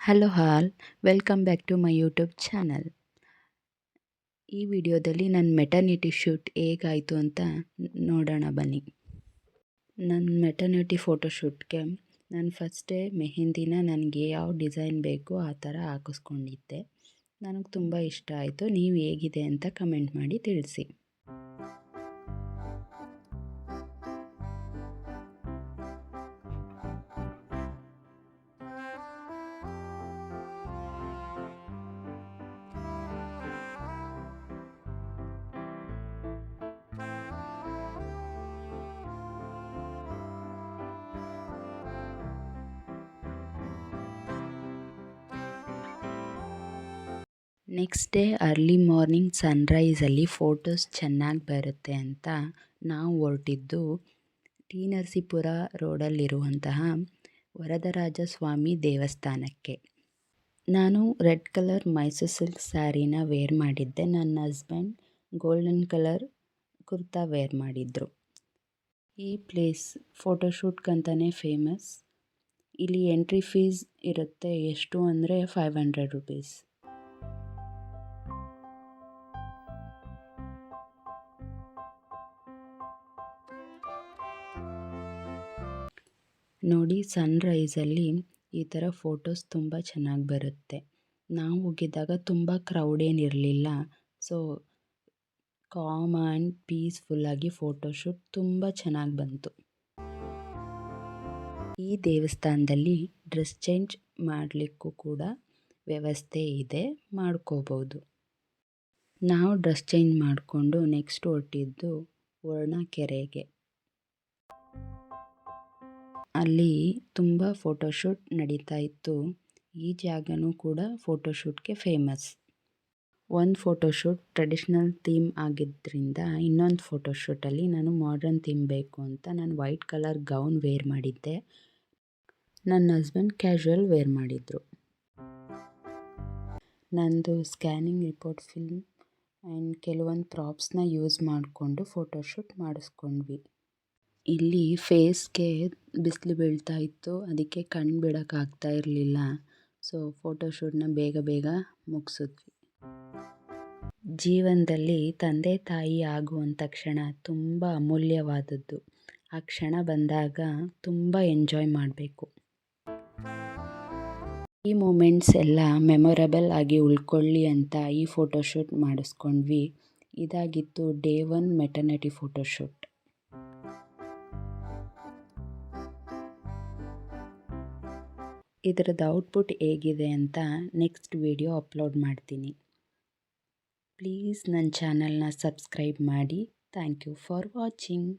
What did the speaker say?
Hello all, welcome back to my YouTube channel. ಈ ವಿಡಿಯೋದಲ್ಲಿ ನನ್ನ ಮೆಟರ್ನಿಟಿ ಶೂಟ್ ಹೇಗಾಯಿತು ಅಂತ ನೋಡೋಣ ಬನ್ನಿ. ನನ್ನ ಮೆಟರ್ನಿಟಿ ಫೋಟೋಶೂಟ್ಗೆ ನಾನು ಫಸ್ಟೇ ಮೆಹಂದಿನ ನನಗೆ ಯಾವ ಡಿಸೈನ್ ಬೇಕೋ ಆ ಥರ ಹಾಕಿಸ್ಕೊಂಡಿದ್ದೆ. ನನಗೆ ತುಂಬ ಇಷ್ಟ ಆಯಿತು. ನೀವು ಹೇಗಿದೆ ಅಂತ ಕಮೆಂಟ್ ಮಾಡಿ ತಿಳಿಸಿ. ನೆಕ್ಸ್ಟ್ ಡೇ ಅರ್ಲಿ ಮಾರ್ನಿಂಗ್ ಸನ್ರೈಸಲ್ಲಿ ಫೋಟೋಸ್ ಚೆನ್ನಾಗಿ ಬರುತ್ತೆ ಅಂತ ನಾವು ಹೊರಟಿದ್ದು ಟಿ ನರಸೀಪುರ ರೋಡಲ್ಲಿರುವಂತಹ ವರದರಾಜ ಸ್ವಾಮಿ ದೇವಸ್ಥಾನಕ್ಕೆ. ನಾನು ರೆಡ್ ಕಲರ್ ಮೈಸೂರು ಸಿಲ್ಕ್ ಸ್ಯಾರಿನ ವೇರ್ ಮಾಡಿದ್ದೆ. ನನ್ನ husband golden colour kurta wear ಮಾಡಿದ್ರು. ಈ ಪ್ಲೇಸ್ ಫೋಟೋಶೂಟ್ಗಂತಲೇ ಫೇಮಸ್. ಇಲ್ಲಿ ಎಂಟ್ರಿ ಫೀಸ್ ಇರುತ್ತೆ. ಎಷ್ಟು ಅಂದರೆ 500 ರುಪೀಸ್. ನೋಡಿ, ಸನ್ರೈಸಲ್ಲಿ ಈ ಥರ ಫೋಟೋಸ್ ತುಂಬ ಚೆನ್ನಾಗಿ ಬರುತ್ತೆ. ನಾವು ಹೋಗಿದ್ದಾಗ ತುಂಬ ಕ್ರೌಡ್ ಏನಿರಲಿಲ್ಲ. ಸೊ ಕಾಮ್ ಆ್ಯಂಡ್ ಪೀಸ್ಫುಲ್ಲಾಗಿ ಫೋಟೋಶೂಟ್ ತುಂಬ ಚೆನ್ನಾಗಿ ಬಂತು. ಈ ದೇವಸ್ಥಾನದಲ್ಲಿ ಡ್ರೆಸ್ ಚೇಂಜ್ ಮಾಡಲಿಕ್ಕೂ ಕೂಡ ವ್ಯವಸ್ಥೆ ಇದೆ, ಮಾಡ್ಕೋಬೋದು. ನಾವು ಡ್ರೆಸ್ ಚೇಂಜ್ ಮಾಡಿಕೊಂಡು ನೆಕ್ಸ್ಟ್ ಹೊರಟಿದ್ದು ವರ್ಣಕೆರೆಗೆ. ಅಲ್ಲಿ ತುಂಬ ಫೋಟೋಶೂಟ್ ನಡೀತಾ ಇತ್ತು. ಈ ಜಾಗನೂ ಕೂಡ ಫೋಟೋಶೂಟ್ಗೆ ಫೇಮಸ್. ಒಂದು ಫೋಟೋಶೂಟ್ ಟ್ರೆಡಿಷ್ನಲ್ ಥೀಮ್ ಆಗಿದ್ದರಿಂದ ಇನ್ನೊಂದು ಫೋಟೋಶೂಟಲ್ಲಿ ನಾನು ಮಾಡರ್ನ್ ಥೀಮ್ ಬೇಕು ಅಂತ ನಾನು ವೈಟ್ ಕಲರ್ ಗೌನ್ ವೇರ್ ಮಾಡಿದ್ದೆ. ನನ್ನ ಹಸ್ಬೆಂಡ್ ಕ್ಯಾಶುವಲ್ ವೇರ್ ಮಾಡಿದರು. ನಂದು ಸ್ಕ್ಯಾನಿಂಗ್ ರಿಪೋರ್ಟ್ ಫಿಲ್ಮ್ ಆ್ಯಂಡ್ ಕೆಲವೊಂದು ಪ್ರಾಪ್ಸ್ನ ಯೂಸ್ ಮಾಡಿಕೊಂಡು ಫೋಟೋಶೂಟ್ ಮಾಡಿಸ್ಕೊಂಡ್ವಿ. ಇಲ್ಲಿ ಫೇಸ್ಗೆ ಬಿಸಿಲು ಬೀಳ್ತಾ ಇತ್ತು, ಅದಕ್ಕೆ ಕಣ್ಣು ಬಿಡೋಕ್ಕಾಗ್ತಾ ಇರಲಿಲ್ಲ. ಸೊ ಫೋಟೋಶೂಟ್ನ ಬೇಗ ಮುಗಿಸಿದ್ವಿ. ಜೀವನದಲ್ಲಿ ತಂದೆ ತಾಯಿ ಆಗುವಂಥ ಕ್ಷಣ ತುಂಬ ಅಮೂಲ್ಯವಾದದ್ದು. ಆ ಕ್ಷಣ ಬಂದಾಗ ತುಂಬ ಎಂಜಾಯ್ ಮಾಡಬೇಕು. ಈ ಮೂಮೆಂಟ್ಸ್ ಎಲ್ಲ ಮೆಮೊರಬಲ್ ಆಗಿ ಉಳ್ಕೊಳ್ಳಿ ಅಂತ ಈ ಫೋಟೋಶೂಟ್ ಮಾಡಿಸ್ಕೊಂಡ್ವಿ. ಇದಾಗಿತ್ತು ಡೇ 1 ಮೆಟರ್ನಿಟಿ ಫೋಟೋಶೂಟ್. ಇದರದ್ದು ಔಟ್ಪುಟ್ ಹೇಗಿದೆ ಅಂತ ನೆಕ್ಸ್ಟ್ ವಿಡಿಯೋ ಅಪ್ಲೋಡ್ ಮಾಡ್ತೀನಿ. ಪ್ಲೀಸ್ ನನ್ನ ಚಾನಲ್ನ ಸಬ್ಸ್ಕ್ರೈಬ್ ಮಾಡಿ. Thank you for watching.